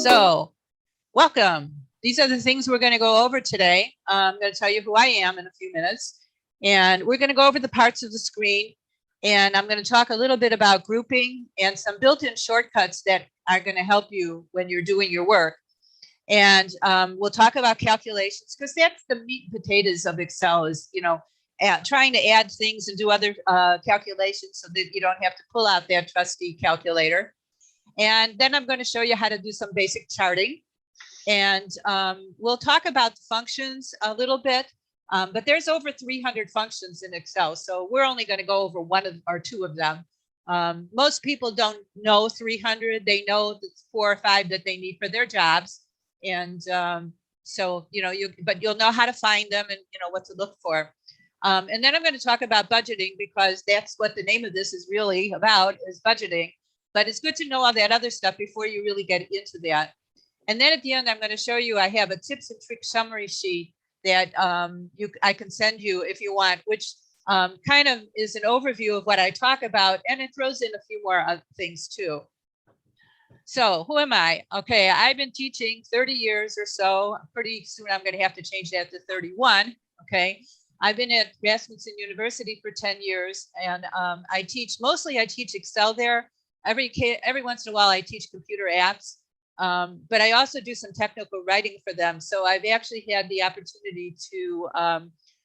So, welcome. These are the things we're going to go over today. I'm going to tell you who I am in a few minutes, and we're going to go over the parts of the screen, and I'm going to talk a little bit about grouping and some built-in shortcuts that are going to help you when you're doing your work. And we'll talk about calculations, because that's the meat and potatoes of Excel, is, trying to add things and do other calculations so that you don't have to pull out that trusty calculator. And then I'm going to show you how to do some basic charting. And we'll talk about the functions a little bit, but there's over 300 functions in Excel. So we're only going to go over one or two of them. Most people don't know 300. They know the 4 or 5 that they need for their jobs. And so, but you'll know how to find them and, what to look for. And then I'm going to talk about budgeting, because that's what the name of this is really about, is budgeting. But it's good to know all that other stuff before you really get into that. And then at the end, I'm going to show you, I have a tips and tricks summary sheet that I can send you if you want, which kind of is an overview of what I talk about. And it throws in a few more things too. So who am I? Okay, I've been teaching 30 years or so. Pretty soon I'm going to have to change that to 31. Okay, I've been at Rasmussen University for 10 years, and I teach Excel there. Every once in a while I teach computer apps, but I also do some technical writing for them. So I've actually had the opportunity to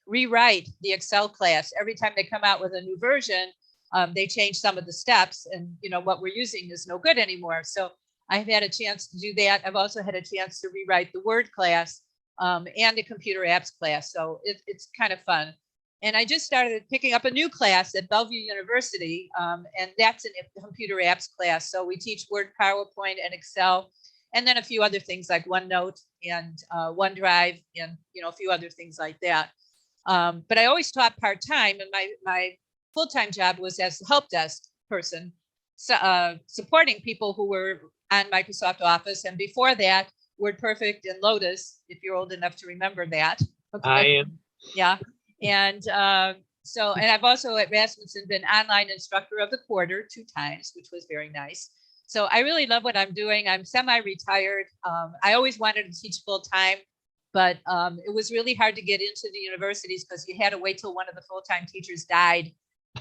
rewrite the Excel class. Every time they come out with a new version, they change some of the steps, and what we're using is no good anymore. So I've had a chance to do that. I've also had a chance to rewrite the Word class and the computer apps class. So it's kind of fun. And I just started picking up a new class at Bellevue University, and that's a computer apps class. So we teach Word, PowerPoint, and Excel, and then a few other things like OneNote and OneDrive, and a few other things like that. But I always taught part-time, and my full-time job was as a help desk person, supporting people who were on Microsoft Office, and before that, WordPerfect and Lotus, if you're old enough to remember that. Okay. I am. Yeah. And and I've also at Rasmussen been online instructor of the quarter 2 times, which was very nice. So I really love what I'm doing. I'm semi-retired. I always wanted to teach full time, but it was really hard to get into the universities because you had to wait till one of the full-time teachers died.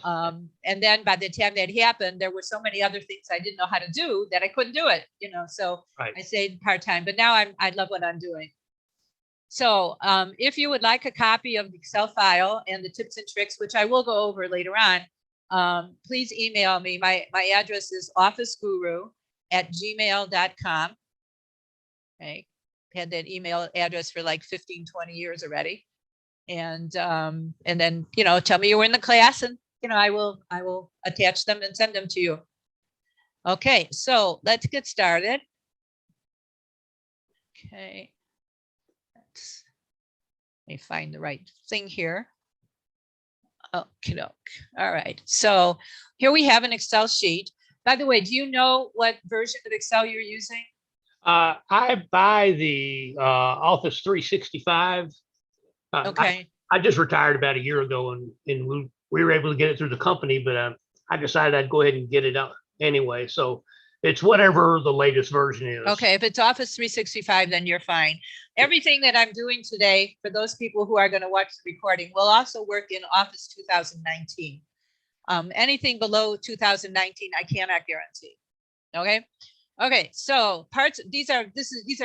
And then by the time that happened, there were so many other things I didn't know how to do that I couldn't do it, so right. I stayed part-time, but now I love what I'm doing. So if you would like a copy of the Excel file and the tips and tricks, which I will go over later on, please email me. My address is officeguru@gmail.com. Okay, had that email address for like 15, 20 years already. And then, tell me you were in the class, and, I will attach them and send them to you. Okay, so let's get started. Okay. Let me find the right thing here. Okay, all right. So here we have an Excel sheet. By the way, do you know what version of Excel you're using? I buy the Office 365. Okay. I just retired about a year ago, and we were able to get it through the company, but I decided I'd go ahead and get it out anyway. So it's whatever the latest version is. Okay, if it's Office 365, then you're fine. Everything that I'm doing today, for those people who are going to watch the recording, will also work in Office 2019. Anything below 2019, I cannot guarantee. Okay. Okay. So these are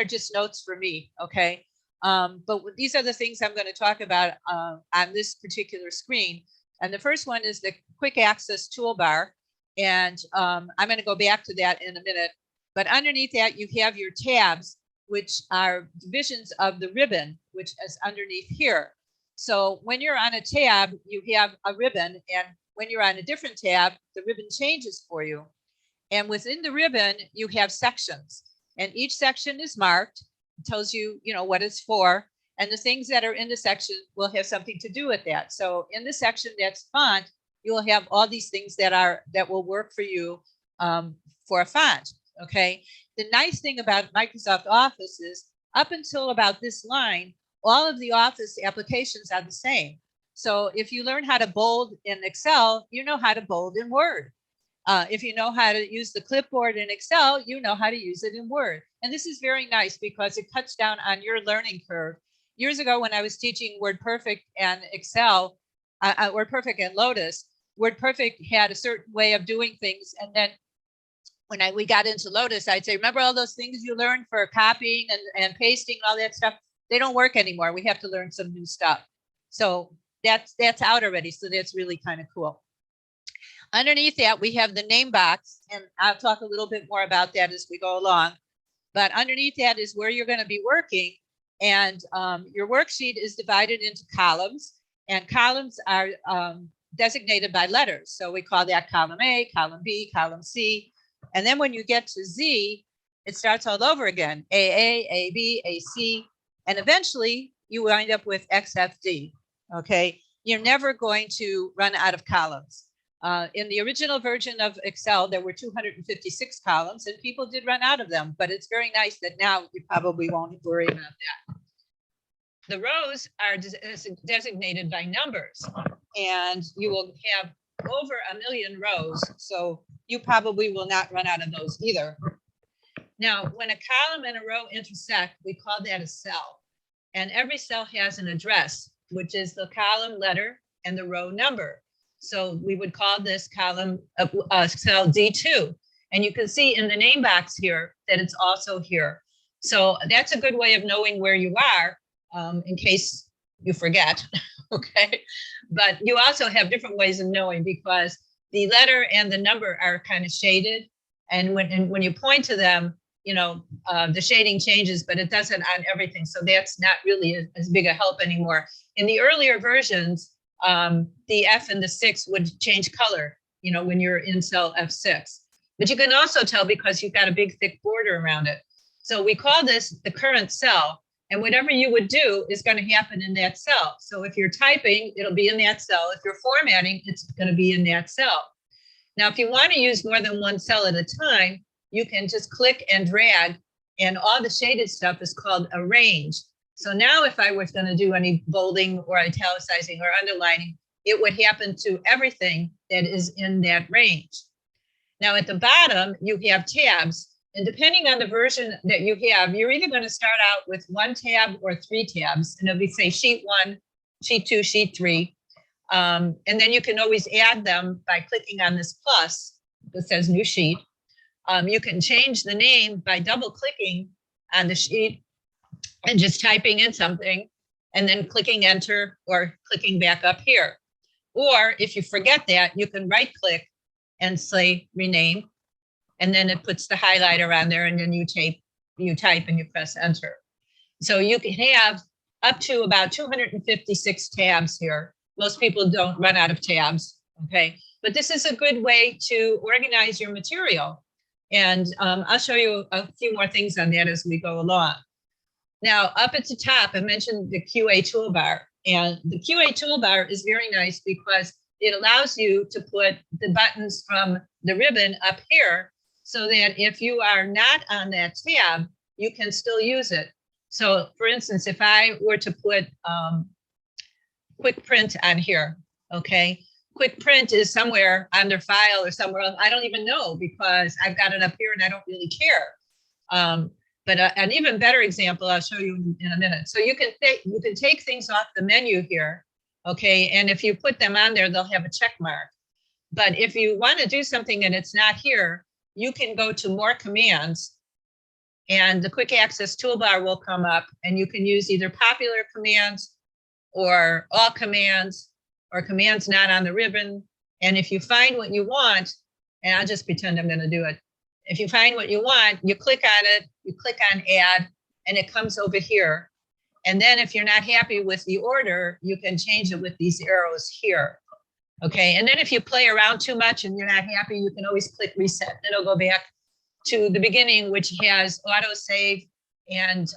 just notes for me. Okay. But these are the things I'm going to talk about on this particular screen. And the first one is the quick access toolbar. And I'm going to go back to that in a minute. But underneath that, you have your tabs, which are divisions of the ribbon, which is underneath here. So when you're on a tab, you have a ribbon. And when you're on a different tab, the ribbon changes for you. And within the ribbon, you have sections. And each section is marked. It tells you, what it's for. And the things that are in the section will have something to do with that. So in the section that's font, you will have all these things that will work for you for a font. Okay. The nice thing about Microsoft Office is up until about this line, all of the Office applications are the same. So if you learn how to bold in Excel, you know how to bold in Word. If you know how to use the clipboard in Excel, you know how to use it in Word. And this is very nice because it cuts down on your learning curve. Years ago, when I was teaching WordPerfect and Excel, WordPerfect and Lotus, WordPerfect had a certain way of doing things. And then when we got into Lotus, I'd say, remember all those things you learned for copying and pasting, all that stuff? They don't work anymore. We have to learn some new stuff. So that's out already. So that's really kind of cool. Underneath that, we have the name box, and I'll talk a little bit more about that as we go along. But underneath that is where you're going to be working. And your worksheet is divided into columns, and columns are designated by letters. So we call that column A, column B, column C. And then when you get to Z, it starts all over again, AA, AB, AC, and eventually you wind up with XFD, okay? You're never going to run out of columns. In the original version of Excel, there were 256 columns, and people did run out of them, but it's very nice that now you probably won't worry about that. The rows are designated by numbers, and you will have over 1 million rows, so you probably will not run out of those either. Now, when a column and a row intersect, we call that a cell, and every cell has an address, which is the column letter and the row number. So we would call this column cell D2. And you can see in the name box here that it's also here. So that's a good way of knowing where you are in case you forget, okay? But you also have different ways of knowing because the letter and the number are kind of shaded. And when you point to them, you know, the shading changes, but it doesn't on everything. So that's not really as big a help anymore. In the earlier versions, the F and the 6 would change color, you know, when you're in cell F6. But you can also tell because you've got a big thick border around it. So we call this the current cell, and whatever you would do is going to happen in that cell. So if you're typing, it'll be in that cell. If you're formatting, it's going to be in that cell. Now, if you want to use more than one cell at a time, you can just click and drag, and all the shaded stuff is called arrange. So now if I was going to do any bolding or italicizing or underlining, it would happen to everything that is in that range. Now at the bottom, you have tabs, and depending on the version that you have, you're either going to start out with 1 tab or 3 tabs, and it'll be say sheet 1, sheet 2, sheet 3. And then you can always add them by clicking on this plus that says new sheet. You can change the name by double clicking on the sheet and just typing in something and then clicking enter or clicking back up here. Or if you forget that, you can right click and say rename, and then it puts the highlighter on there, and then you type and you press enter. So you can have up to about 256 tabs here. Most people don't run out of tabs, okay? But this is a good way to organize your material. And I'll show you a few more things on that as we go along. Now, up at the top, I mentioned the QA toolbar, and the QA toolbar is very nice because it allows you to put the buttons from the ribbon up here so that if you are not on that tab, you can still use it. So for instance, if I were to put quick print on here, okay? Quick print is somewhere under file or somewhere else. I don't even know because I've got it up here and I don't really care. But an even better example, I'll show you in a minute. So you can take things off the menu here, okay? And if you put them on there, they'll have a check mark. But if you want to do something and it's not here, you can go to more commands, and the quick access toolbar will come up, and you can use either popular commands or all commands or commands not on the ribbon. And if you find what you want, and I'll just pretend I'm going to do it. If you find what you want, you click on it, you click on add, and it comes over here. And then if you're not happy with the order, you can change it with these arrows here. Okay, and then if you play around too much and you're not happy, you can always click reset. It'll go back to the beginning, which has autosave and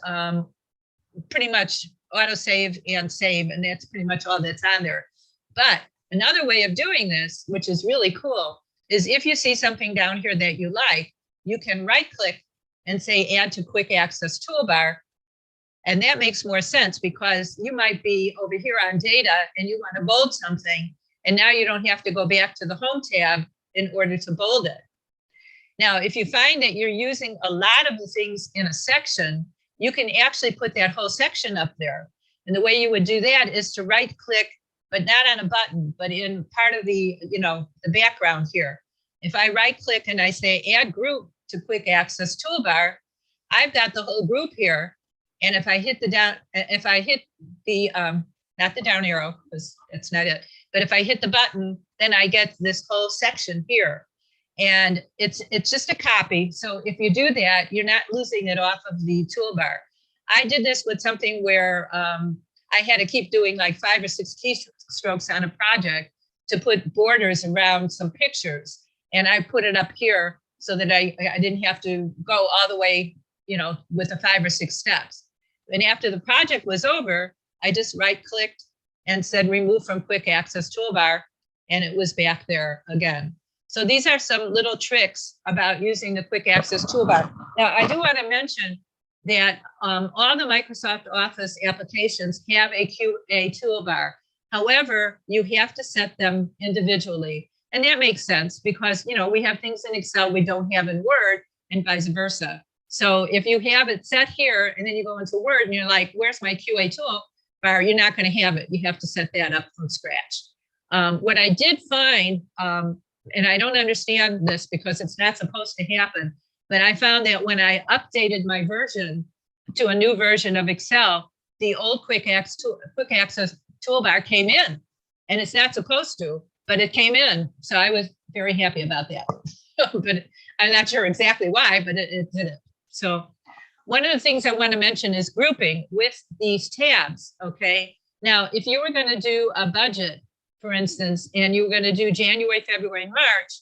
pretty much autosave and save, and that's pretty much all that's on there. But another way of doing this, which is really cool, is if you see something down here that you like, you can right click and say add to quick access toolbar. And that makes more sense because you might be over here on data and you want to bold something. And now you don't have to go back to the home tab in order to bold it. Now, if you find that you're using a lot of the things in a section, you can actually put that whole section up there. And the way you would do that is to right click, but not on a button, but in part of the, the background here. If I right click and I say add group to quick access toolbar, I've got the whole group here. And if I hit not the down arrow, because it's not it, but if I hit the button, then I get this whole section here. And it's just a copy. So if you do that, you're not losing it off of the toolbar. I did this with something where I had to keep doing like 5 or 6 keystrokes on a project to put borders around some pictures. And I put it up here so that I didn't have to go all the way, with the 5 or 6 steps. And after the project was over, I just right clicked and said remove from quick access toolbar, and it was back there again. So these are some little tricks about using the quick access toolbar. Now, I do want to mention that all the Microsoft Office applications have a QA toolbar. However, you have to set them individually. And that makes sense because, we have things in Excel we don't have in Word and vice versa. So if you have it set here and then you go into Word and you're like, where's my QA toolbar? You're not going to have it. You have to set that up from scratch. What I did find, and I don't understand this because it's not supposed to happen, but I found that when I updated my version to a new version of Excel, the old quick access toolbar came in, and it's not supposed to, but it came in. So I was very happy about that. But I'm not sure exactly why, but it did it. So one of the things I want to mention is grouping with these tabs. Okay. Now, if you were going to do a budget, for instance, and you were going to do January, February, March,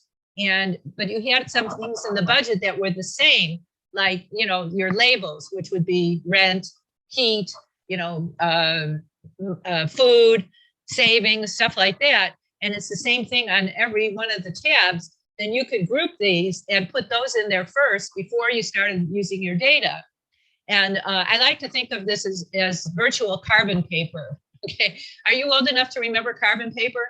but you had some things in the budget that were the same, like, your labels, which would be rent, heat, food, savings, stuff like that. And it's the same thing on every one of the tabs. Then you could group these and put those in there first before you started using your data. And I like to think of this as virtual carbon paper. Okay. Are you old enough to remember carbon paper?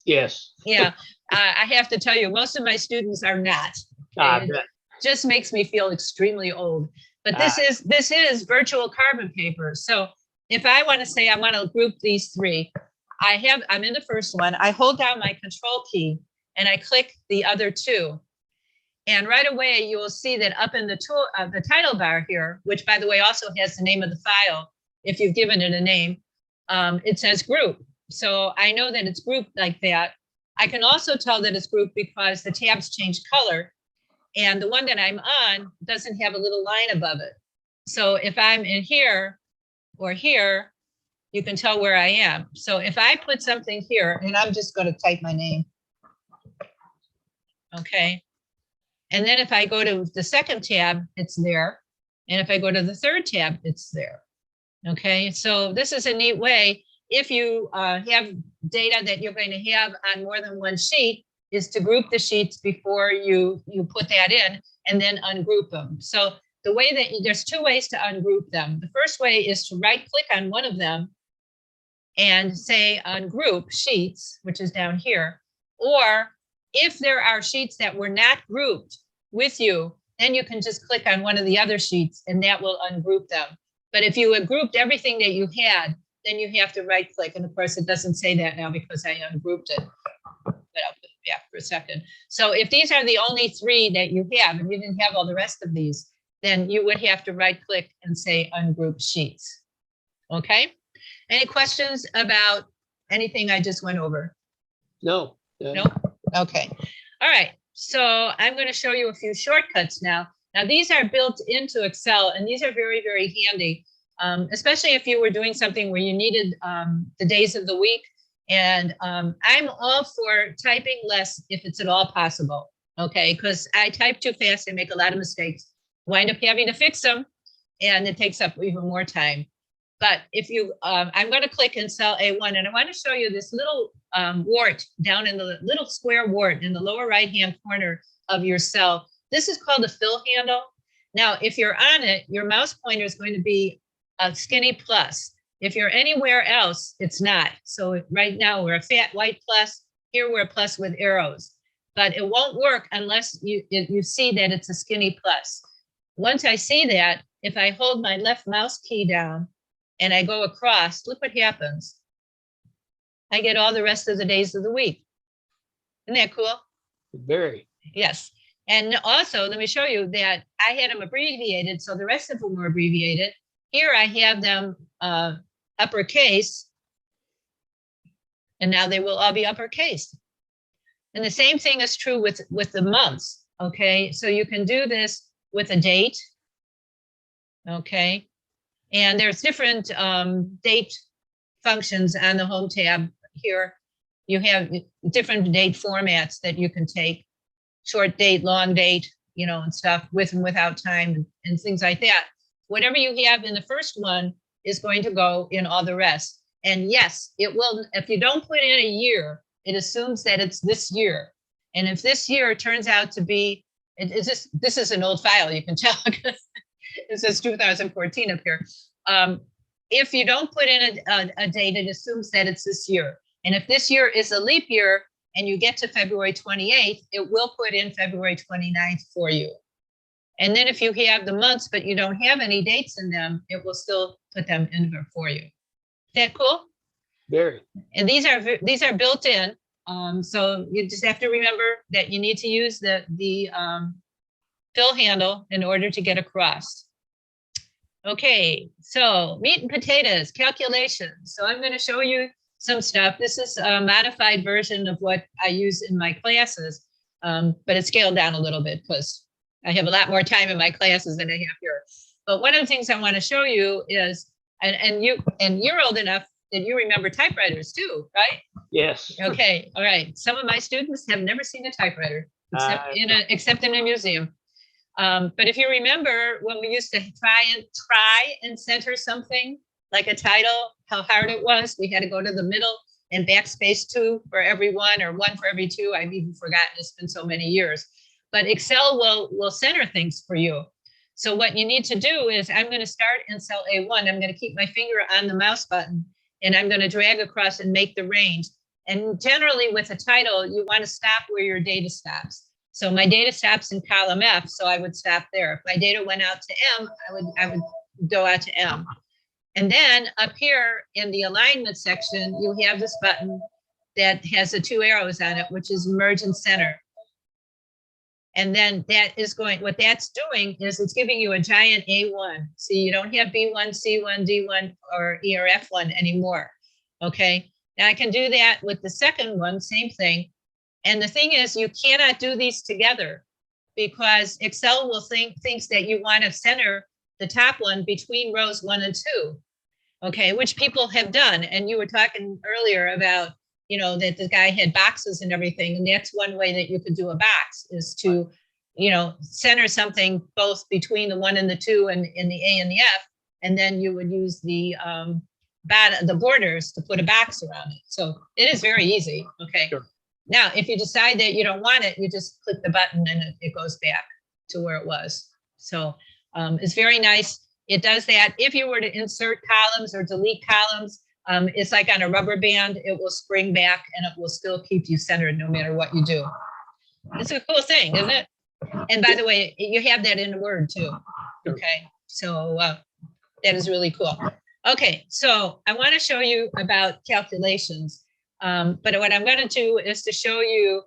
Yes. Yeah. I have to tell you, most of my students are not. It just makes me feel extremely old. But this is virtual carbon paper. So if I want to say I want to group these 3, I'm in the first one. I hold down my control key and I click the other 2. And right away, you will see that up in the title bar here, which by the way also has the name of the file, if you've given it a name, it says group. So I know that it's grouped like that. I can also tell that it's grouped because the tabs change color, and the one that I'm on doesn't have a little line above it. So if I'm in here or here, you can tell where I am. So if I put something here, and I'm just going to type my name. Okay. And then if I go to the second tab, it's there. And if I go to the third tab, it's there. Okay. So this is a neat way. If you have data that you're going to have on more than one sheet, is to group the sheets before you put that in and then ungroup them. So the way that there's 2 ways to ungroup them. The first way is to right click on one of them and say ungroup sheets, which is down here. Or if there are sheets that were not grouped with you, then you can just click on one of the other sheets and that will ungroup them. But if you had grouped everything that you had, then you have to right click. And of course it doesn't say that now because I ungrouped it. But I'll put it back for a second. So if these are the only 3 that you have and you didn't have all the rest of these, then you would have to right click and say ungroup sheets. Okay. Any questions about anything I just went over? No. No? Okay. All right. So I'm going to show you a few shortcuts now. Now, these are built into Excel, and these are very, very handy, especially if you were doing something where you needed the days of the week. And I'm all for typing less if it's at all possible. Okay. Because I type too fast and make a lot of mistakes, wind up having to fix them, and it takes up even more time. But if you, I'm going to click in cell A1, and I want to show you this little wart down in the little square wart in the lower right-hand corner of your cell. This is called a fill handle. Now, if you're on it, your mouse pointer is going to be a skinny plus. If you're anywhere else, it's not. So right now we're a fat white plus. Here we're a plus with arrows. but it won't work unless you see that it's a skinny plus. Once I see that, if I hold my left mouse key down and I go across, look what happens. I get all the rest of the days of the week. Isn't that cool? Very. Yes. And also, let me show you that I had them abbreviated, so the rest of them were abbreviated. Here I have them uppercase, and now they will all be uppercase. And the same thing is true with the months, okay? So you can do this with a date, okay? And there's different date functions on the home tab here. You have different date formats that you can take, short date, long date, you know, and stuff, with and without time and things like that. Whatever you have in the first one is going to go in all the rest. And yes, it will, if you don't put in a year, it assumes that it's this year. And if this year turns out to be, this is an old file, you can tell, because it says 2014 up here. If you don't put in a date, it assumes that it's this year. And if this year is a leap year and you get to February 28th, it will put in February 29th for you. And then if you have the months, but you don't have any dates in them, it will still put them in there for you. Is that cool? Very. And these are built in. So you just have to remember that you need to use the fill handle in order to get across. Okay, so meat and potatoes, calculations. So I'm going to show you some stuff. This is a modified version of what I use in my classes, but it's scaled down a little bit because I have a lot more time in my classes than I have here. But one of the things I want to show you is, and you're old enough that you remember typewriters too, right? Yes. Okay, all right. Some of my students have never seen a typewriter except in a museum. But if you remember when we used to try and center something like a title, how hard it was. We had to go to the middle and backspace 2 for every one, or 1 for every 2. I've even forgotten, it's been so many years. But Excel will center things for you. So what you need to do is, I'm going to start in cell A1. I'm going to keep my finger on the mouse button, and I'm going to drag across and make the range. And generally with a title, you want to stop where your data stops. So my data stops in column F, so I would stop there. If my data went out to M, I would go out to M. And then up here in the alignment section, you have this button that has the 2 arrows on it, which is merge and center. And then that is going, what that's doing is it's giving you a giant A1. So you don't have B1, C1, D1, or E or F1 anymore. Okay, now I can do that with the second one, same thing. And the thing is, you cannot do these together because Excel will thinks that you want to center the top one between rows 1 and 2. Okay, which people have done. And you were talking earlier about, you know, that the guy had boxes and everything. And that's one way that you could do a box, is to, you know, center something both between the 1 and the 2 and in the A and the F. And then you would use the borders to put a box around it. So it is very easy. Okay. Sure. Now, if you decide that you don't want it, you just click the button and it goes back to where it was. So it's very nice. It does that. If you were to insert columns or delete columns, it's like on a rubber band, it will spring back and it will still keep you centered no matter what you do. It's a cool thing, isn't it? And by the way, you have that in Word too. Okay, so that is really cool. Okay, so I want to show you about calculations. But what I'm going to do is to show you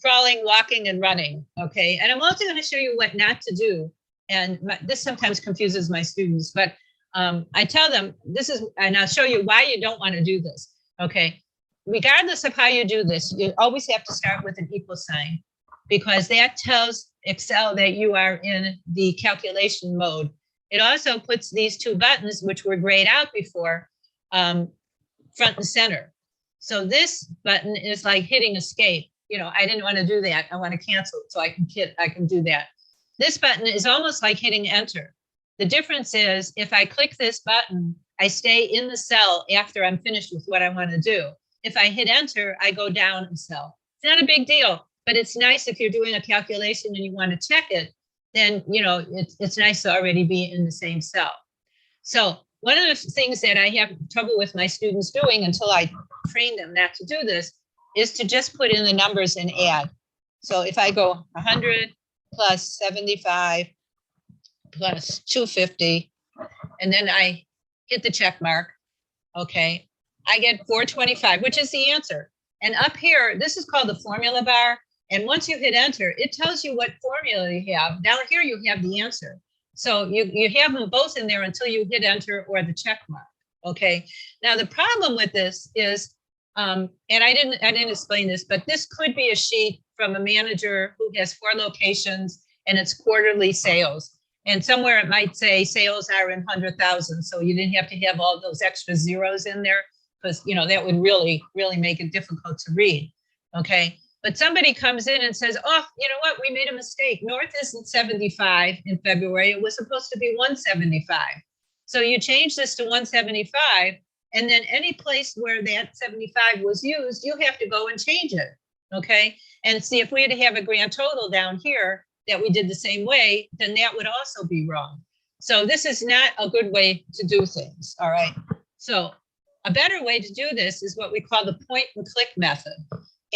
crawling, walking, and running. Okay, and I'm also going to show you what not to do. And this sometimes confuses my students, but I tell them this is, and I'll show you why you don't want to do this. Okay, regardless of how you do this, you always have to start with an equal sign, because that tells Excel that you are in the calculation mode. It also puts these 2 buttons, which were grayed out before, front and center. So this button is like hitting escape. You know, I didn't want to do that. I want to cancel it so I can do that. This button is almost like hitting enter. The difference is if I click this button, I stay in the cell after I'm finished with what I want to do. If I hit enter, I go down a cell. It's not a big deal, but it's nice if you're doing a calculation and you want to check it, then, you know, it's nice to already be in the same cell. So one of the things that I have trouble with my students doing until I train them not to do this is to just put in the numbers and add. So if I go 100 plus 75 plus 250, and then I hit the check mark, okay, I get 425, which is the answer. And up here, this is called the formula bar. And once you hit enter, it tells you what formula you have. Down here, you have the answer. So you have them both in there until you hit enter or the check mark. Okay. Now the problem with this is, and I didn't explain this, but this could be a sheet from a manager who has 4 locations and it's quarterly sales. And somewhere it might say sales are in 100,000. So you didn't have to have all those extra zeros in there because, you know, that would really make it difficult to read. Okay. But somebody comes in and says, oh, you know what? We made a mistake. North isn't 75 in February. It was supposed to be 175. So you change this to 175. And then any place where that 75 was used, you have to go and change it. Okay. And see, if we had to have a grand total down here that we did the same way, then that would also be wrong. So this is not a good way to do things. All right. So a better way to do this is what we call the point and click method.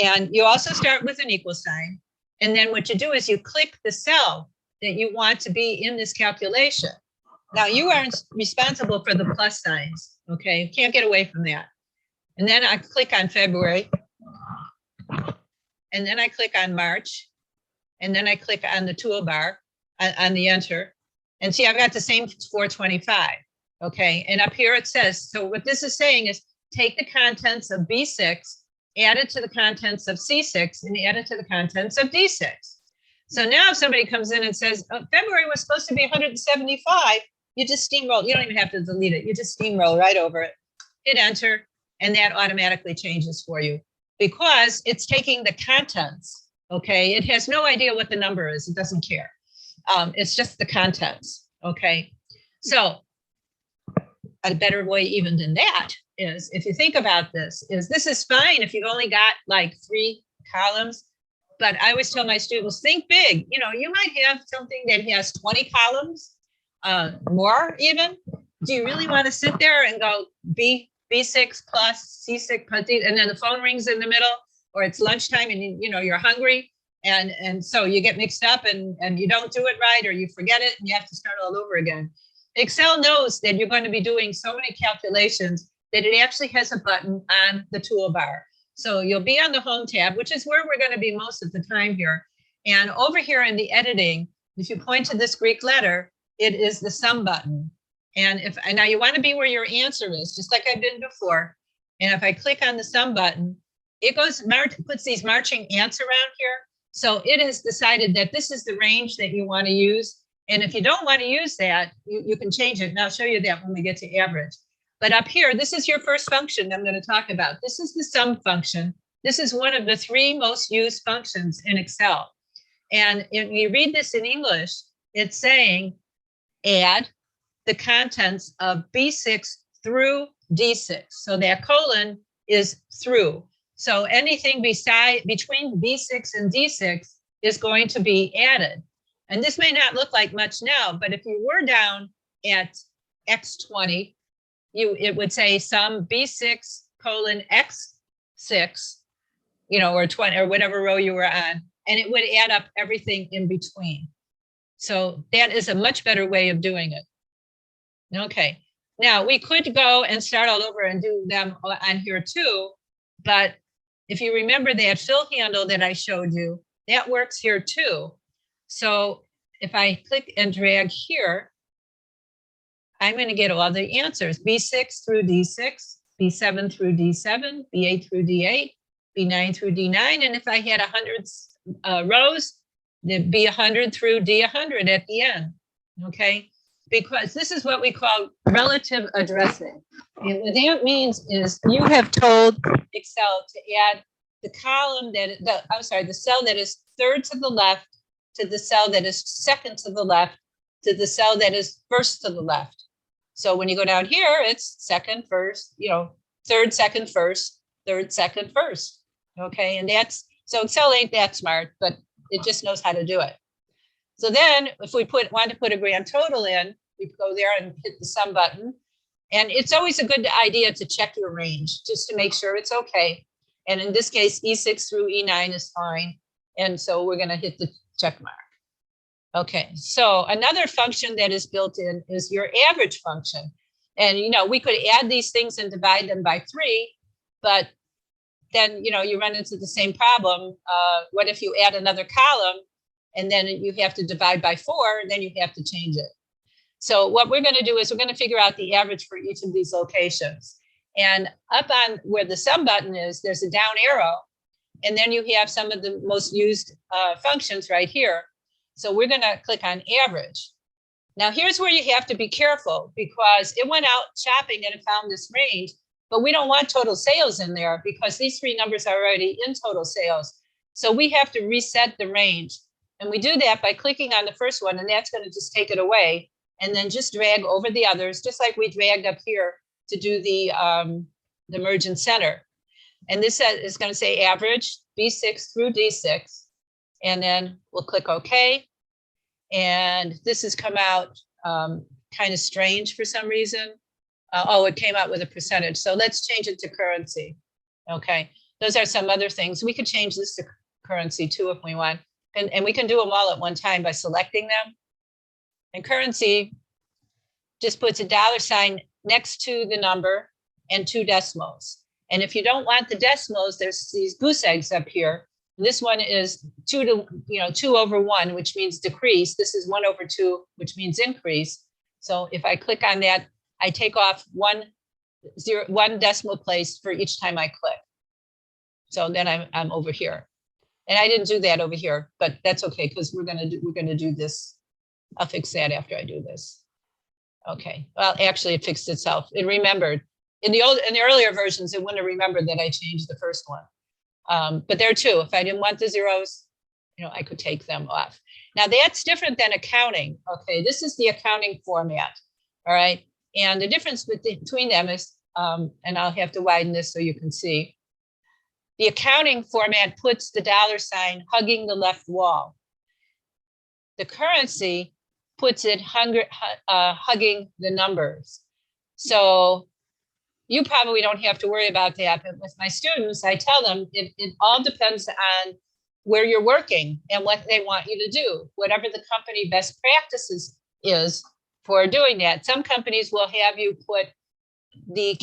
And you also start with an equal sign. And then what you do is you click the cell that you want to be in this calculation. Now you are responsible for the plus signs. Okay, you can't get away from that. And then I click on February. And then I click on March. And then I click on the toolbar on the enter. And see, I've got the same 425. Okay, and up here it says, so what this is saying is take the contents of B6, add it to the contents of C6, and add it to the contents of D6. So now if somebody comes in and says, oh, February was supposed to be 175, you just steamroll. You don't even have to delete it. You just steamroll right over it, hit enter, and that automatically changes for you because it's taking the contents, okay? It has no idea what the number is. It doesn't care. It's just the contents, okay? So a better way even than that is, if you think about this is fine if you've only got like 3 columns, but I always tell my students, think big. You know, you might have something that has 20 columns, more even. Do you really want to sit there and go B6 plus C6 plus D, and then the phone rings in the middle, or it's lunchtime and you know you're hungry, and so you get mixed up and you don't do it right, or you forget it and you have to start all over again. Excel knows that you're going to be doing so many calculations that it actually has a button on the toolbar. So you'll be on the home tab, which is where we're going to be most of the time here. And over here in the editing, if you point to this Greek letter, it is the sum button. And now you want to be where your answer is, just like I've been before. And if I click on the sum button, it puts these marching ants around here. So it has decided that this is the range that you want to use. And if you don't want to use that, you can change it. And I'll show you that when we get to average. But up here, this is your first function I'm going to talk about. This is the sum function. This is one of the 3 most used functions in Excel. And if you read this in English, it's saying add the contents of B6 through D6. So that colon is through. So anything between B6 and D6 is going to be added. And this may not look like much now, but if you were down at X20, it would say sum B6 colon X6, you know, or 20 or whatever row you were on, and it would add up everything in between. So that is a much better way of doing it. Okay, now we could go and start all over and do them on here too, but if you remember that fill handle that I showed you, that works here too. So if I click and drag here, I'm going to get all the answers, B6 through D6, B7 through D7, B8 through D8, B9 through D9. And if I had 100 rows, there'd be 100 through D100 at the end, okay? Because this is what we call relative addressing. And what that means is you have told Excel to add the column the cell that is third to the left to the cell that is second to the left to the cell that is first to the left. So when you go down here, it's second, first, you know, third, second, first, third, second, first. Okay, and so Excel ain't that smart, but it just knows how to do it. So then if we want to put a grand total in, we go there and hit the sum button. And it's always a good idea to check your range just to make sure it's okay. And in this case, E6 through E9 is fine. And so we're going to hit the check mark. Okay, so another function that is built in is your average function. And, we could add these things and divide them by 3, but then, you run into the same problem. What if you add another column and then you have to divide by 4, and then you have to change it. So what we're going to do is we're going to figure out the average for each of these locations. And up on where the sum button is, there's a down arrow. And then you have some of the most used functions right here. So we're going to click on average. Now, here's where you have to be careful, because it went out shopping and it found this range, but we don't want total sales in there because these 3 numbers are already in total sales. So we have to reset the range. And we do that by clicking on the first one, and that's going to just take it away, and then just drag over the others, just like we dragged up here to do the merge and center. And this is going to say average B6 through D6. And then we'll click OK. And this has come out kind of strange for some reason. It came out with a percentage. So let's change it to currency. Okay, those are some other things. We could change this to currency too if we want. And we can do them all at one time by selecting them. And currency just puts a $sign next to the number and 2 decimals. And if you don't want the decimals, there's these goose eggs up here. This one is 2 over 1, which means decrease. This is 1 over 2, which means increase. So if I click on that, I take off one decimal place for each time I click. So then I'm over here. And I didn't do that over here, but that's okay, because we're gonna do this. I'll fix that after I do this. Okay. Well, actually, it fixed itself. It remembered. In the earlier versions, it wouldn't have remembered that I changed the first one. But there too, if I didn't want the zeros, I could take them off. Now that's different than accounting. Okay, this is the accounting format. All right, and the difference between them is, and I'll have to widen this so you can see. The accounting format puts the $sign hugging the left wall. The currency puts it hugging the numbers. So you probably don't have to worry about that, but with my students, I tell them it all depends on where you're working and what they want you to do, whatever the company best practices is for doing that. Some companies will have you put the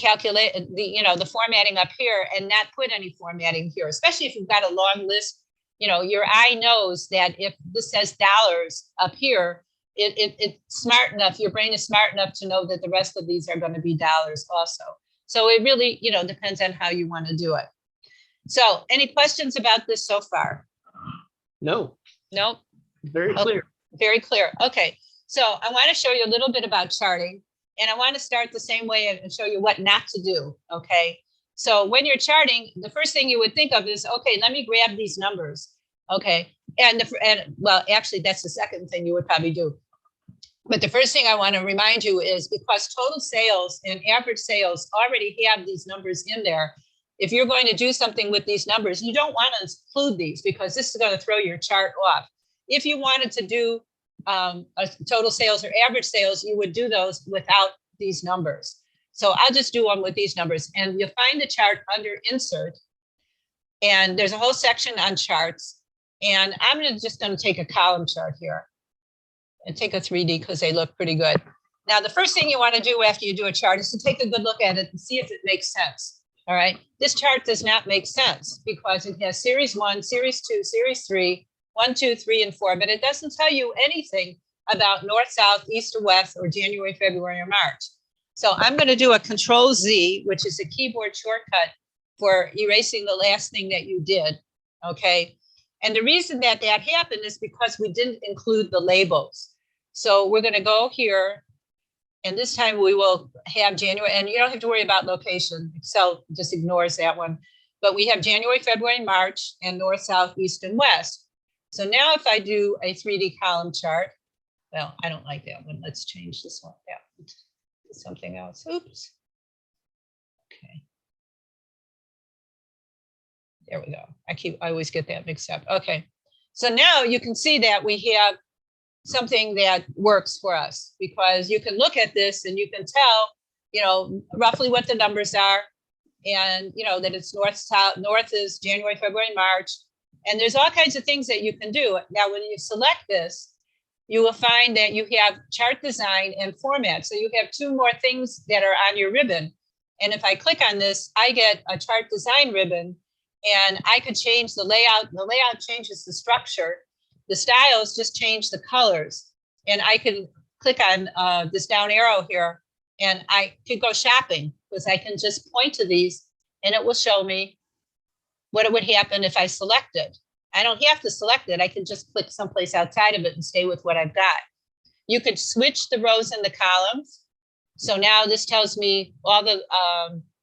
formatting up here and not put any formatting here, especially if you've got a long list. Your eye knows that if this says dollars up here, it's smart enough, your brain is smart enough to know that the rest of these are going to be dollars also. So it really, depends on how you want to do it. So any questions about this so far? No. Nope. Very clear. Okay. Very clear. Okay. So I want to show you a little bit about charting, and I want to start the same way and show you what not to do. Okay. So when you're charting, the first thing you would think of is, okay, let me grab these numbers. Okay. And well, actually, that's the second thing you would probably do. But the first thing I want to remind you is, because total sales and average sales already have these numbers in there, if you're going to do something with these numbers, you don't want to include these, because this is going to throw your chart off. If you wanted to do a total sales or average sales, you would do those without these numbers. So I'll just do them with these numbers, and you'll find the chart under insert. And there's a whole section on charts. And I'm just going to take a column chart here and take a 3D because they look pretty good. Now, the first thing you want to do after you do a chart is to take a good look at it and see if it makes sense. All right. This chart does not make sense because it has series 1, series 2, series 3, 1, 2, 3, and 4, but it doesn't tell you anything about north, south, east, or west, or January, February, or March. So I'm going to do a Control-Z, which is a keyboard shortcut for erasing the last thing that you did. Okay. And the reason that happened is because we didn't include the labels. So we're going to go here, and this time we will have January, and you don't have to worry about location. Excel just ignores that one. But we have January, February, March, and north, south, east, and west. So now if I do a 3D column chart, well, I don't like that one. Let's change this one out to something else. Oops. Okay. There we go. I always get that mixed up. Okay. So now you can see that we have something that works for us, because you can look at this and you can tell, roughly what the numbers are, and, that it's north, south. North is January, February, March. And there's all kinds of things that you can do. Now, when you select this, you will find that you have chart design and format. So you have two more things that are on your ribbon. And if I click on this, I get a chart design ribbon, and I could change the layout. The layout changes the structure. The styles just change the colors. And I can click on this down arrow here, and I could go shopping, because I can just point to these and it will show me what it would happen if I select it. I don't have to select it. I can just click someplace outside of it and stay with what I've got. You could switch the rows and the columns. So now this tells me all the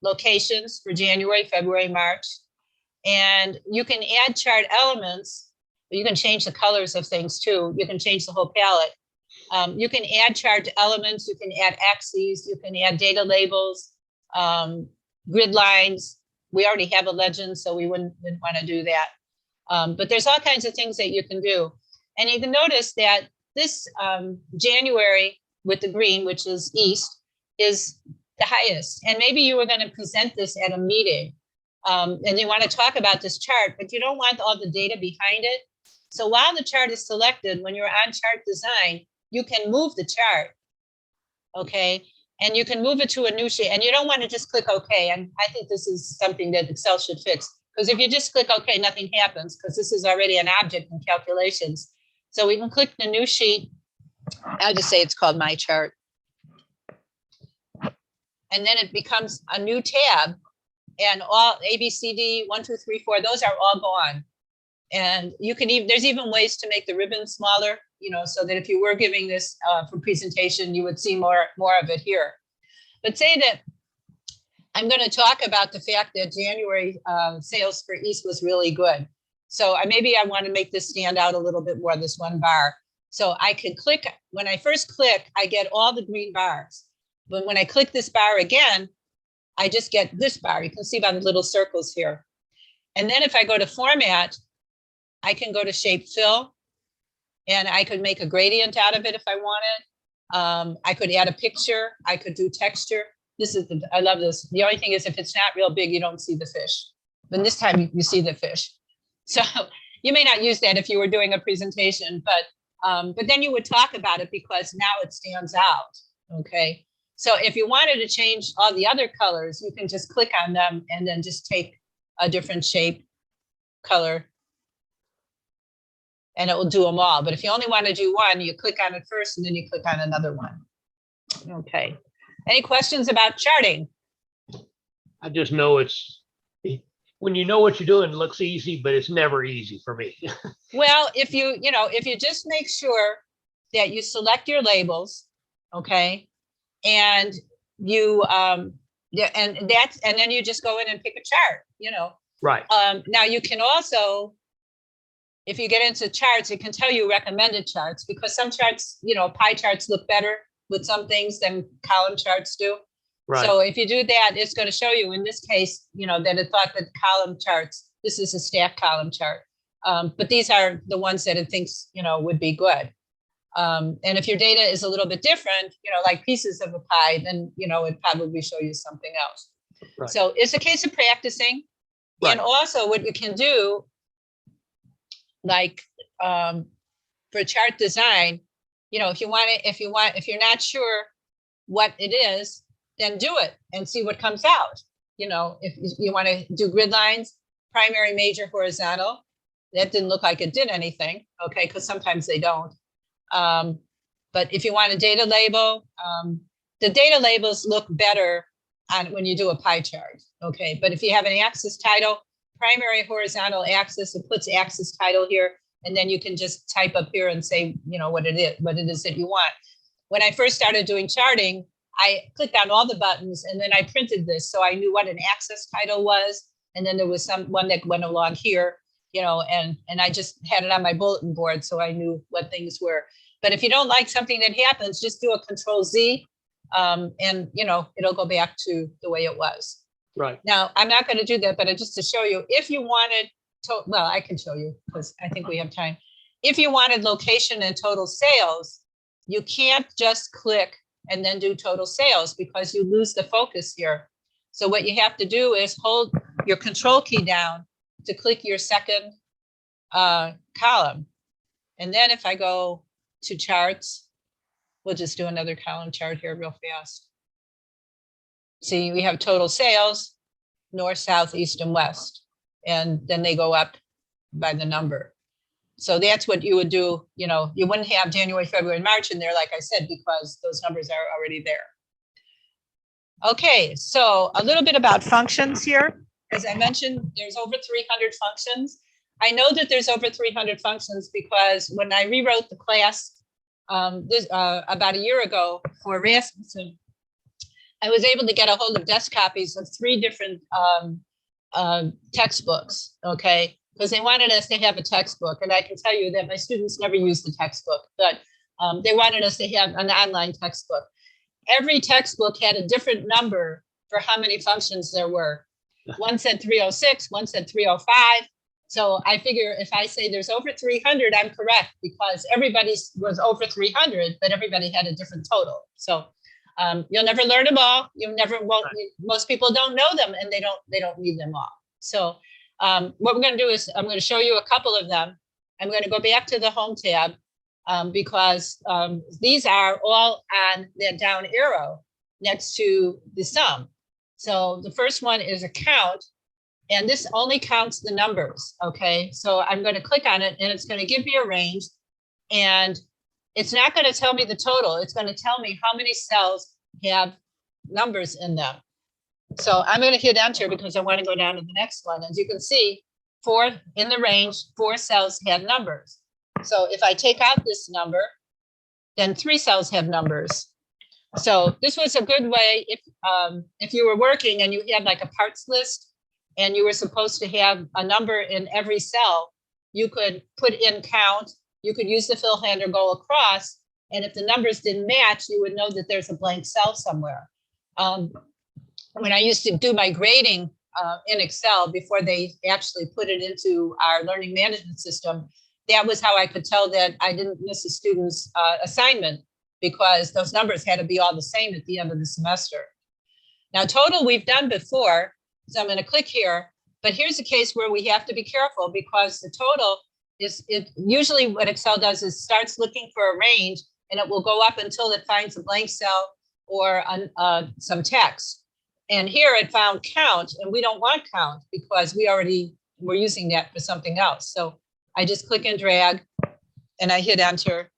locations for January, February, March. And you can add chart elements. You can change the colors of things too. You can change the whole palette. You can add chart elements. You can add axes. You can add data labels, grid lines. We already have a legend, so we wouldn't want to do that. But there's all kinds of things that you can do. And you can notice that this January with the green, which is east, is the highest. And maybe you were going to present this at a meeting, and you want to talk about this chart, but you don't want all the data behind it. So while the chart is selected, when you're on chart design, you can move the chart, okay? And you can move it to a new sheet, and you don't want to just click OK. And I think this is something that Excel should fix, because if you just click OK, nothing happens, because this is already an object in calculations. So we can click the new sheet. I'll just say it's called My Chart. And then it becomes a new tab, and all A, B, C, D, 1, 2, 3, 4, those are all gone. And you can even, there's even ways to make the ribbon smaller, so that if you were giving this for presentation, you would see more of it here. But say that I'm going to talk about the fact that January sales for East was really good. So maybe I want to make this stand out a little bit more, this one bar. So I can click, when I first click, I get all the green bars. But when I click this bar again, I just get this bar. You can see by the little circles here. And then if I go to format, I can go to shape fill, and I could make a gradient out of it if I wanted. I could add a picture. I could do texture. I love this. The only thing is, if it's not real big, you don't see the fish. But this time you see the fish. So you may not use that if you were doing a presentation, but then you would talk about it, because now it stands out. Okay. So if you wanted to change all the other colors, you can just click on them and then just take a different shape, color, and it will do them all. But if you only want to do one, you click on it first and then you click on another one. Okay. Any questions about charting? I just know when you know what you're doing, it looks easy, but it's never easy for me. Well, if you just make sure that you select your labels, okay, and you and then you just go in and pick a chart, Right. Now you can also, if you get into charts, it can tell you recommended charts, because some charts, pie charts look better with some things than column charts do. Right. So if you do that, it's going to show you, in this case, that it thought that column charts, this is a stack column chart. But these are the ones that it thinks, would be good. And if your data is a little bit different, like pieces of a pie, then, it'd probably show you something else. Right. So it's a case of practicing. Right. And also what you can do, like for chart design, if you're not sure what it is, then do it and see what comes out. If you want to do grid lines, primary, major, horizontal, that didn't look like it did anything, okay, because sometimes they don't. But if you want a data label, the data labels look better when you do a pie chart, okay? But if you have an axis title, primary, horizontal, axis, it puts axis title here, and then you can just type up here and say, what it is that you want. When I first started doing charting, I clicked on all the buttons, and then I printed this, so I knew what an axis title was, and then there was one that went along here, and I just had it on my bulletin board, so I knew what things were. But if you don't like something that happens, just do a Control Z, and it'll go back to the way it was. Right. Now, I'm not going to do that, but just to show you, if you wanted to, well, I can show you because I think we have time. If you wanted location and total sales, you can't just click and then do total sales, because you lose the focus here. So what you have to do is hold your Control key down to click your second column. And then if I go to charts, we'll just do another column chart here real fast. See, we have total sales, north, south, east, and west. And then they go up by the number. So that's what you would do. You know, you wouldn't have January, February, and March in there, like I said, because those numbers are already there. Okay, so a little bit about functions here. As I mentioned, there's over 300 functions. I know that there's over 300 functions because when I rewrote the class about a year ago for Rasmussen, I was able to get a hold of desk copies of 3 different textbooks, okay? Because they wanted us to have a textbook. And I can tell you that my students never used the textbook, but they wanted us to have an online textbook. Every textbook had a different number for how many functions there were. One said 306, one said 305. So I figure if I say there's over 300, I'm correct because everybody was over 300, but everybody had a different total. So you'll never learn them all. Most people don't know them and they don't need them all. So what we're going to do is I'm going to show you a couple of them. I'm going to go back to the home tab because these are all on that down arrow next to the sum. So the first one is a count. And this only counts the numbers, okay? So I'm going to click on it and it's going to give me a range and it's not going to tell me the total. It's going to tell me how many cells have numbers in them. So I'm going to hit enter because I want to go down to the next one. As you can see, 4 in the range, 4 cells have numbers. So if I take out this number, then 3 cells have numbers. So this was a good way if you were working and you had like a parts list, and you were supposed to have a number in every cell, you could put in count, you could use the fill handler, go across, and if the numbers didn't match, you would know that there's a blank cell somewhere. When I used to do my grading in Excel before they actually put it into our learning management system, that was how I could tell that I didn't miss a student's assignment because those numbers had to be all the same at the end of the semester. Now, total we've done before. So I'm going to click here, but here's a case where we have to be careful because the total is usually what Excel does is starts looking for a range and it will go up until it finds a blank cell or some text. And here it found count and we don't want count because we already were using that for something else. So I just click and drag and I hit enter.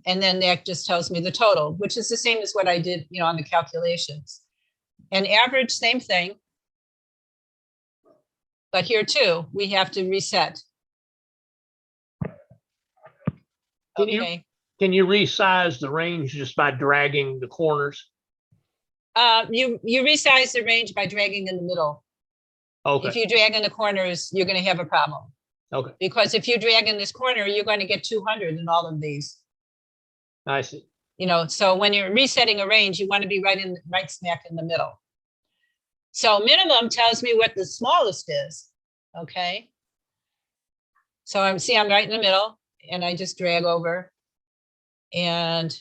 And then that just tells me the total, which is the same as what I did, you know, on the calculations. And average, same thing. But here too, we have to reset. Can you resize the range just by dragging the corners? You resize the range by dragging in the middle. Okay. If you drag in the corners, you're going to have a problem. Okay. Because if you drag in this corner, you're going to get 200 in all of these. I see. You know, so when you're resetting a range, you want to be right smack in the middle. So minimum tells me what the smallest is, okay? So I'm right in the middle and I just drag over. And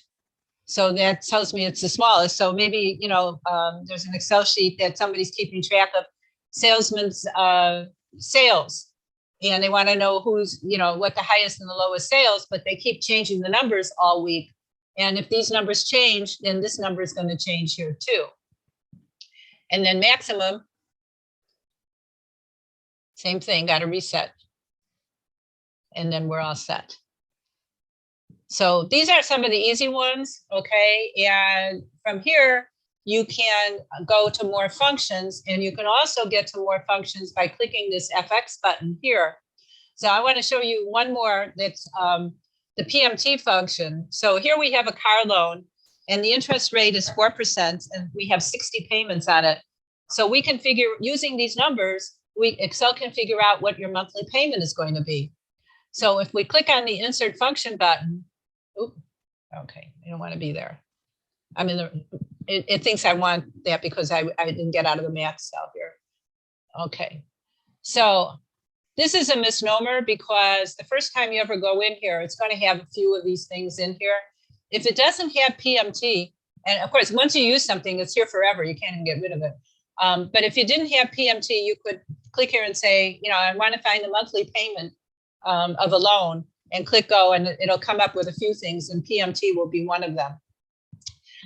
so that tells me it's the smallest. So maybe, you know, there's an Excel sheet that somebody's keeping track of salesmen's sales. And they want to know who's, you know, what the highest and the lowest sales, but they keep changing the numbers all week. And if these numbers change, then this number is going to change here too. And then maximum, same thing, got to reset. And then we're all set. So these are some of the easy ones, okay? And from here, you can go to more functions, and you can also get to more functions by clicking this FX button here. So I want to show you one more that's the PMT function. So here we have a car loan, and the interest rate is 4%, and we have 60 payments on it. So we can figure, using these numbers, Excel can figure out what your monthly payment is going to be. So if we click on the insert function button, okay, I don't want to be there. I'm in the, it thinks I want that because I didn't get out of the math cell here. Okay, so this is a misnomer because the first time you ever go in here, it's going to have a few of these things in here. If it doesn't have PMT, and of course, once you use something, it's here forever. You can't even get rid of it. But if you didn't have PMT, you could click here and say, you know, I want to find the monthly payment of a loan and click go, and it'll come up with a few things, and PMT will be one of them.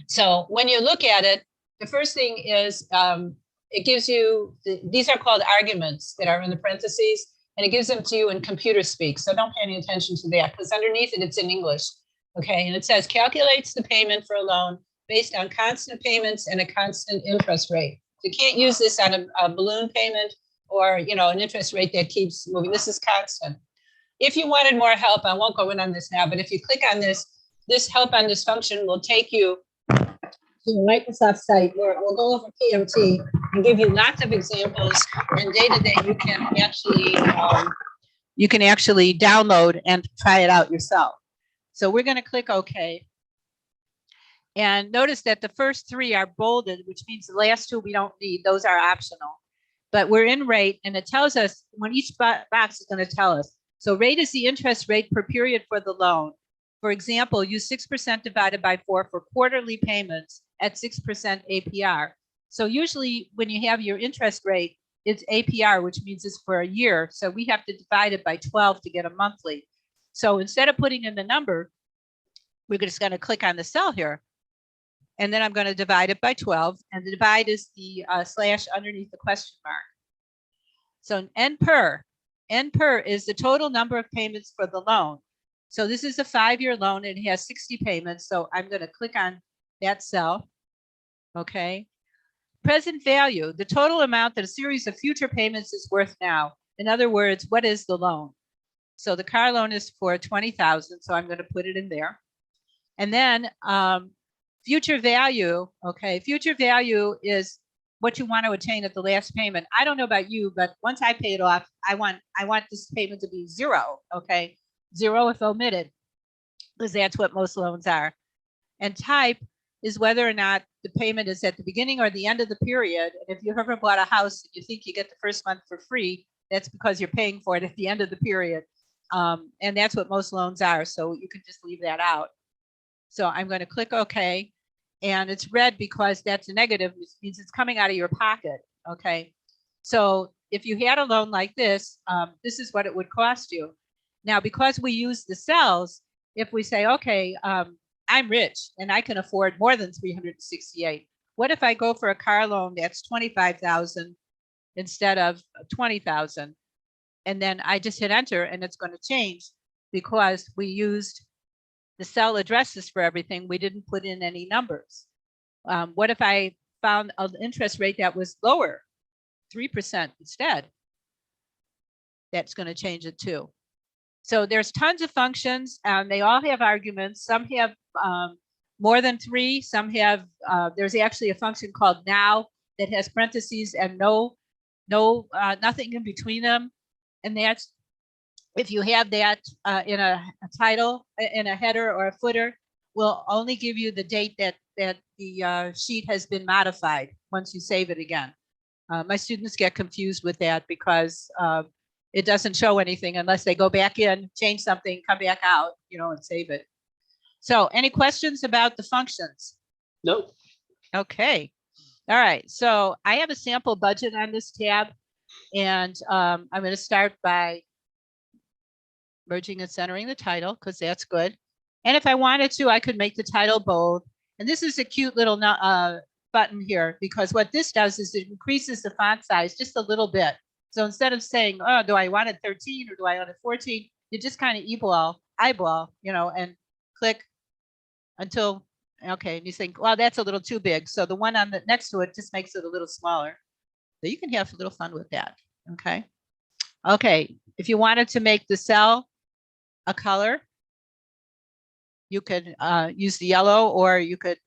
So when you look at it, the first thing is it gives you, these are called arguments that are in the parentheses, and it gives them to you in computer speak. So don't pay any attention to that, because underneath it, it's in English. Okay, and it says calculates the payment for a loan based on constant payments and a constant interest rate. So you can't use this on a balloon payment or, you know, an interest rate that keeps moving. This is constant. If you wanted more help, I won't go in on this now, but if you click on this, this help on this function will take you to the Microsoft site where it will go over PMT and give you lots of examples and data that you can actually download and try it out yourself. So we're going to click OK. And notice that the first three are bolded, which means the last two we don't need. Those are optional. But we're in rate, and it tells us when each box is going to tell us. So rate is the interest rate per period for the loan. For example, use 6% divided by 4 for quarterly payments at 6% APR. So usually when you have your interest rate, it's APR, which means it's for a year. So we have to divide it by 12 to get a monthly. So instead of putting in the number, we're just going to click on the cell here. And then I'm going to divide it by 12. And the divide is the slash underneath the question mark. So N per is the total number of payments for the loan. So this is a 5-year loan and it has 60 payments. So I'm going to click on that cell. Okay. Present value, the total amount that a series of future payments is worth now. In other words, what is the loan? So the car loan is for $20,000. So I'm going to put it in there. And then future value. Okay. Future value is what you want to attain at the last payment. I don't know about you, but once I pay it off, I want this payment to be 0. Okay. 0 if omitted, because that's what most loans are. And type is whether or not the payment is at the beginning or the end of the period. And if you've ever bought a house and you think you get the first month for free, that's because you're paying for it at the end of the period. And that's what most loans are. So you can just leave that out. So I'm going to click OK. And it's red because that's a negative, which means it's coming out of your pocket. Okay. So if you had a loan like this, this is what it would cost you. Now, because we use the cells, if we say, okay, I'm rich and I can afford more than $368. What if I go for a car loan that's $25,000 instead of $20,000? And then I just hit enter and it's going to change because we used the cell addresses for everything. We didn't put in any numbers. What if I found an interest rate that was lower, 3% instead? That's going to change it too. So there's tons of functions and they all have arguments. Some have more than 3. Some have, there's actually a function called now that has parentheses and nothing in between them. And that's, if you have that in a title, in a header or a footer, will only give you the date that the sheet has been modified once you save it again. My students get confused with that because it doesn't show anything unless they go back in, change something, come back out, and save it. So any questions about the functions? Nope. Okay. All right. So I have a sample budget on this tab, and I'm going to start by merging and centering the title because that's good. And if I wanted to, I could make the title bold. And this is a cute little button here because what this does is it increases the font size just a little bit. So instead of saying, oh, do I want it 13 or do I want it 14? You just kind of eyeball, and click until, okay. And you think, well, that's a little too big. So the one on the next to it just makes it a little smaller. So you can have a little fun with that. Okay. Okay. If you wanted to make the cell a color, you could use the yellow or you could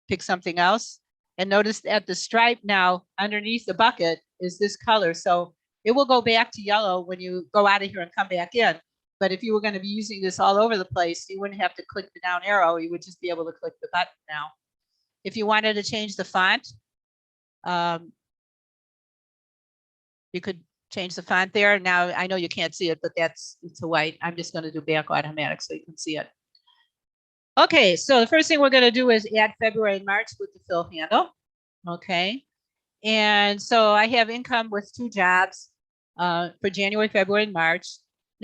pick something else. And notice that the stripe now underneath the bucket is this color. So it will go back to yellow when you go out of here and come back in. But if you were going to be using this all over the place, you wouldn't have to click the down arrow. You would just be able to click the button now. If you wanted to change the font, you could change the font there. Now I know you can't see it, but it's a white. I'm just going to do back automatic so you can see it. Okay, so the first thing we're going to do is add February and March with the fill handle. Okay, and so I have income with 2 jobs for January, February, and March.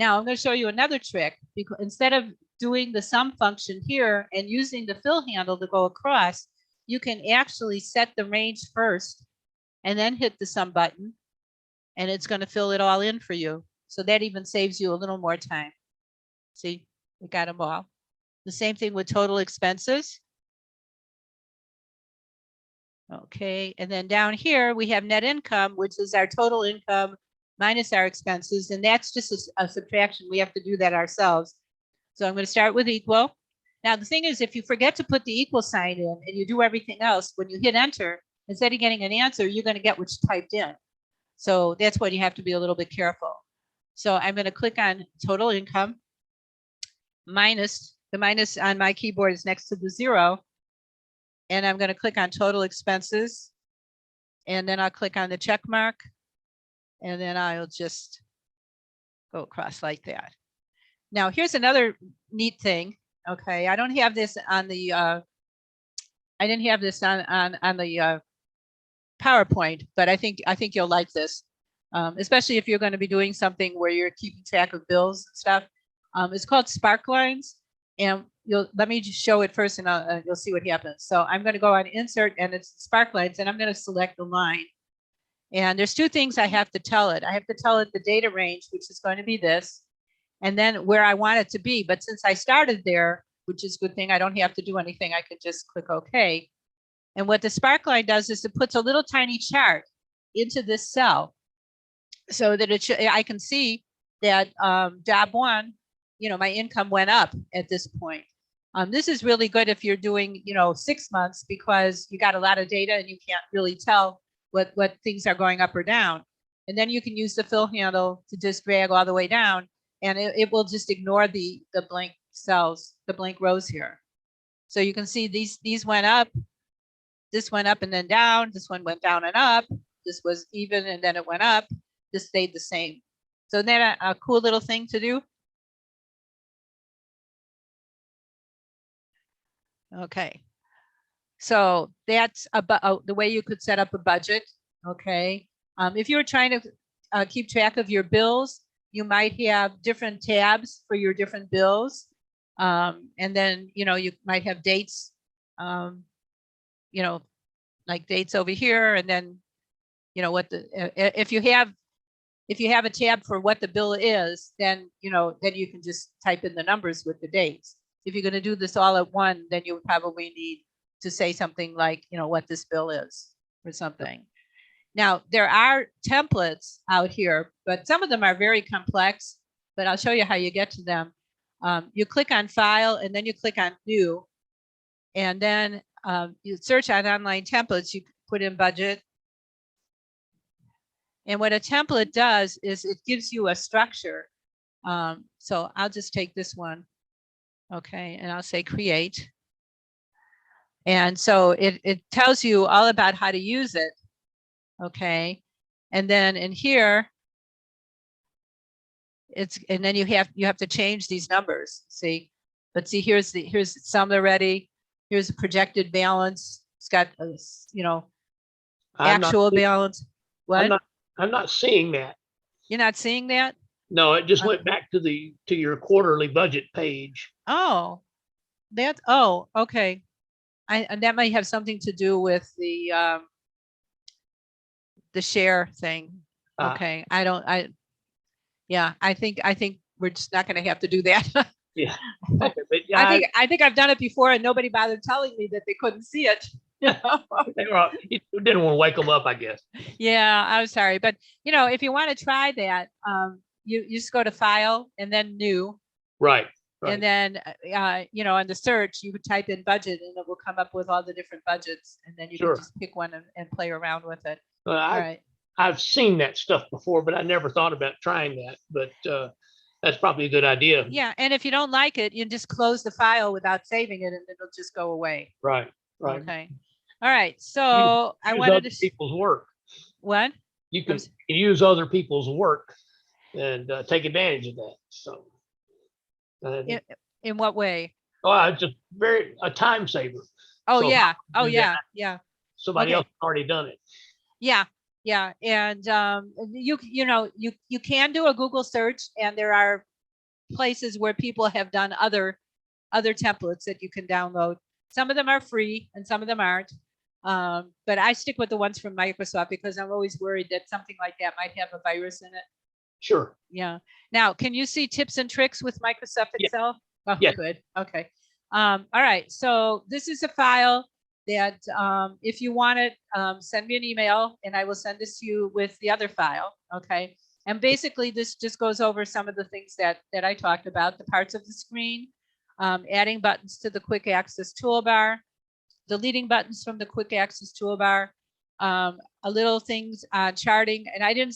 Now I'm going to show you another trick, because instead of doing the sum function here and using the fill handle to go across, you can actually set the range first and then hit the sum button, and it's going to fill it all in for you. So that even saves you a little more time. See, we got them all. The same thing with total expenses. Okay, and then down here we have net income, which is our total income minus our expenses, and that's just a subtraction. We have to do that ourselves. So I'm going to start with equal. Now the thing is, if you forget to put the equal sign in and you do everything else, when you hit enter, instead of getting an answer, you're going to get what you typed in. So that's what you have to be a little bit careful. So I'm going to click on total income minus, the minus on my keyboard is next to the 0. And I'm going to click on total expenses. And then I'll click on the check mark. And then I'll just go across like that. Now here's another neat thing. Okay, I don't have this on the I didn't have this on the PowerPoint, but I think you'll like this, especially if you're going to be doing something where you're keeping track of bills and stuff. It's called Sparklines, and let me just show it first, and you'll see what happens. So I'm going to go on Insert, and it's Sparklines, and I'm going to select the line. And there's two things I have to tell it. I have to tell it the data range, which is going to be this, and then where I want it to be. But since I started there, which is a good thing, I don't have to do anything. I could just click OK. And what the Sparkline does is it puts a little tiny chart into this cell so that I can see that job 1, my income went up at this point. This is really good if you're doing, 6 months, because you got a lot of data and you can't really tell what things are going up or down. And then you can use the fill handle to just drag all the way down, and it will just ignore the blank cells, the blank rows here. So you can see these went up, this went up and then down, this one went down and up, this was even and then it went up, this stayed the same. So isn't that a cool little thing to do? Okay. So that's about the way you could set up a budget. Okay. If you were trying to keep track of your bills, you might have different tabs for your different bills. And then, you might have dates, like dates over here. And then, if you have a tab for what the bill is, then, then you can just type in the numbers with the dates. If you're going to do this all at one, then you would probably need to say something like, what this bill is or something. Now, there are templates out here, but some of them are very complex, but I'll show you how you get to them. You click on File, and then you click on New, and then you search on online templates, you put in budget. And what a template does is it gives you a structure. So I'll just take this one. Okay, and I'll say create. And so it tells you all about how to use it. Okay, and then in here, and then you have to change these numbers. See, but see, here's some already. Here's a projected balance. It's got actual balance. What? I'm not seeing that. You're not seeing that? No, it just went back to your quarterly budget page. Oh, okay. And that might have something to do with the share thing. Okay, I think we're just not going to have to do that. Yeah. Okay, but yeah, I think I've done it before, and nobody bothered telling me that they couldn't see it. you didn't want to wake them up, I guess. Yeah, I'm sorry, but if you want to try that, you just go to File and then New. Right. And then, on the search, you would type in budget, and it will come up with all the different budgets, and then you can just pick one and play around with it. All right. I've seen that stuff before, but I never thought about trying that. But that's probably a good idea. Yeah, and if you don't like it, you just close the file without saving it, and it'll just go away. Right. Okay. All right. So I wanted to people's work. What? You can use other people's work and take advantage of that. So. In what way? Oh, it's just a time saver. Oh, so yeah. Oh, yeah. Yeah. Somebody else has already done it. Yeah. Yeah. And you can do a Google search, and there are places where people have done other templates that you can download. Some of them are free and some of them aren't. But I stick with the ones from Microsoft because I'm always worried that something like that might have a virus in it. Sure. Yeah. Now, can you see tips and tricks with Microsoft Yeah. Excel? Oh, Yeah. good. Okay. All right. So this is a file that if you want it, send me an email and I will send this to you with the other file. Okay. And basically this just goes over some of the things that I talked about, the parts of the screen, adding buttons to the quick access toolbar, deleting buttons from the quick access toolbar, a little things on charting. And I didn't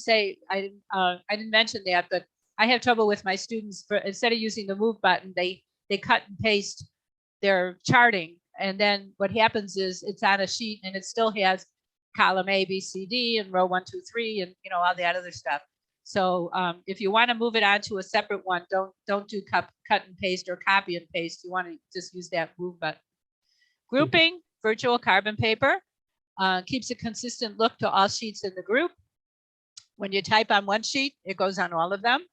mention that, but I have trouble with my students for instead of using the move button, they cut and paste their charting. And then what happens is it's on a sheet and it still has column A, B, C, D and row 1, 2, 3, and all that other stuff. So if you want to move it on to a separate one, don't do cut and paste or copy and paste. You want to just use that move button. Grouping, virtual carbon paper, keeps a consistent look to all sheets in the group. When you type on one sheet, it goes on all of them.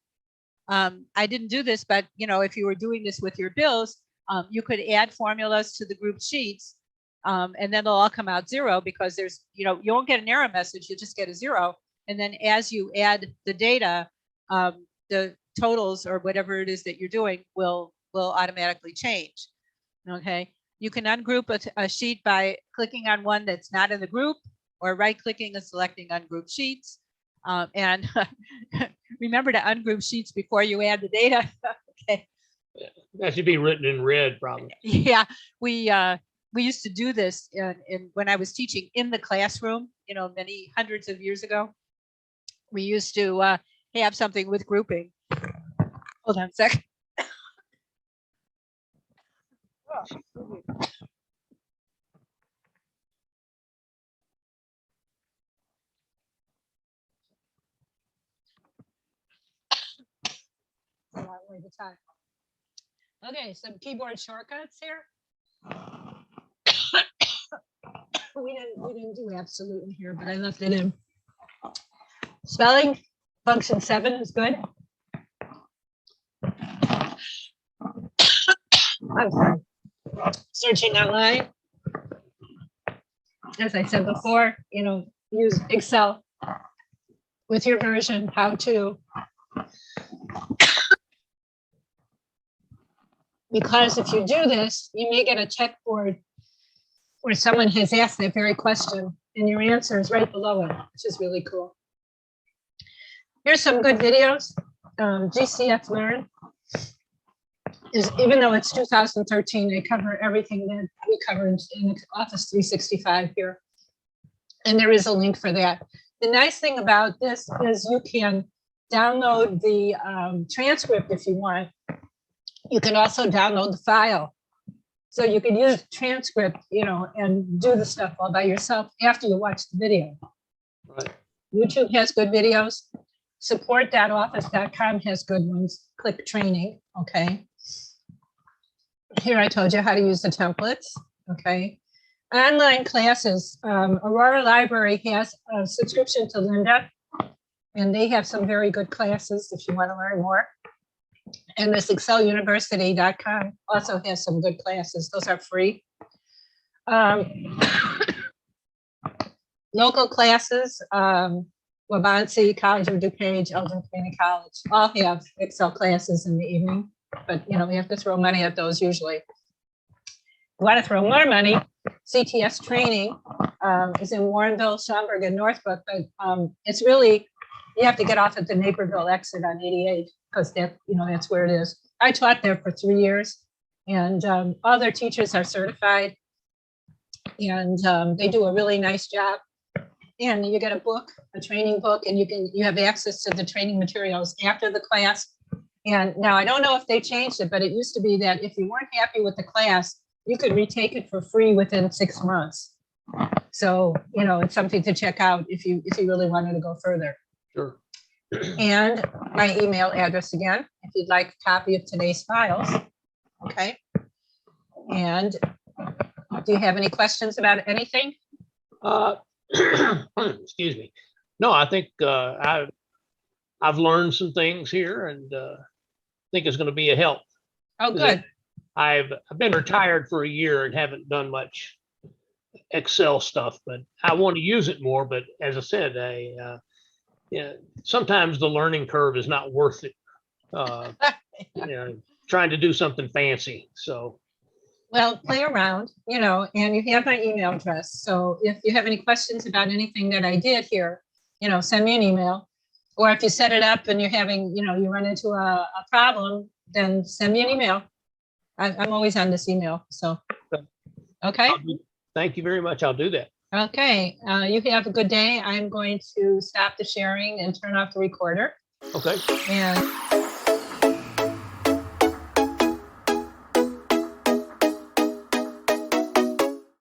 I didn't do this, but if you were doing this with your bills, you could add formulas to the group sheets, and then they'll all come out 0 because there's, you won't get an error message, you just get a 0. And then as you add the data, the totals or whatever it is that you're doing will automatically change. Okay. You can ungroup a sheet by clicking on one that's not in the group or right clicking and selecting ungroup sheets. And remember to ungroup sheets before you add the data. Okay. That should be written in red, probably. Yeah, we used to do this when I was teaching in the classroom, many hundreds of years ago. We used to have something with grouping. Hold on a sec. Okay, some keyboard shortcuts here. We didn't do absolutely here, but I left it in. Spelling, function 7 is good. I'm sorry. Searching online. As I said before, use Excel with your version, how to. Because if you do this, you may get a checkboard where someone has asked that very question and your answer is right below it, which is really cool. Here's some good videos. GCF Learn is, even though it's 2013, they cover everything that we cover in Office 365 here. And there is a link for that. The nice thing about this is you can download the transcript if you want. You can also download the file. So you can use the transcript, and do the stuff all by yourself after you watch the video. Right. YouTube has good videos. Support.office.com has good ones. Click training. Okay. Here I told you how to use the templates. Okay. Online classes. Aurora Library has a subscription to Linda, and they have some very good classes if you want to learn more. And this exceluniversity.com also has some good classes. Those are free. Local classes, Wabansie, College of DuPage, Elgin Community College, all have Excel classes in the evening, but we have to throw money at those usually. If you want to throw more money, CTS training is in Warrenville, Schaumburg, and Northbrook, but it's really, you have to get off at the Naperville exit on 88 because that's where it is. I taught there for 3 years, and all their teachers are certified, and they do a really nice job. And you get a book, a training book, and you have access to the training materials after the class. And now I don't know if they changed it, but it used to be that if you weren't happy with the class, you could retake it for free within 6 months. So it's something to check out if you really wanted to go further. Sure. And my email address again, if you'd like a copy of today's files. Okay. And do you have any questions about anything? Excuse me. No, I think I've learned some things here, and think is going to be a help. Oh, good. I've been retired for a year and haven't done much Excel stuff, but I want to use it more. But as I said, yeah, sometimes the learning curve is not worth it. You know, trying to do something fancy. So, Well, play around, and you have my email address. So if you have any questions about anything that I did here, send me an email. Or if you set it up and you're having, you run into a problem, then send me an email. I'm always on this email. So, okay. Thank you very much. I'll do that. Okay. You have a good day. I'm going to stop the sharing and turn off the recorder. Okay. And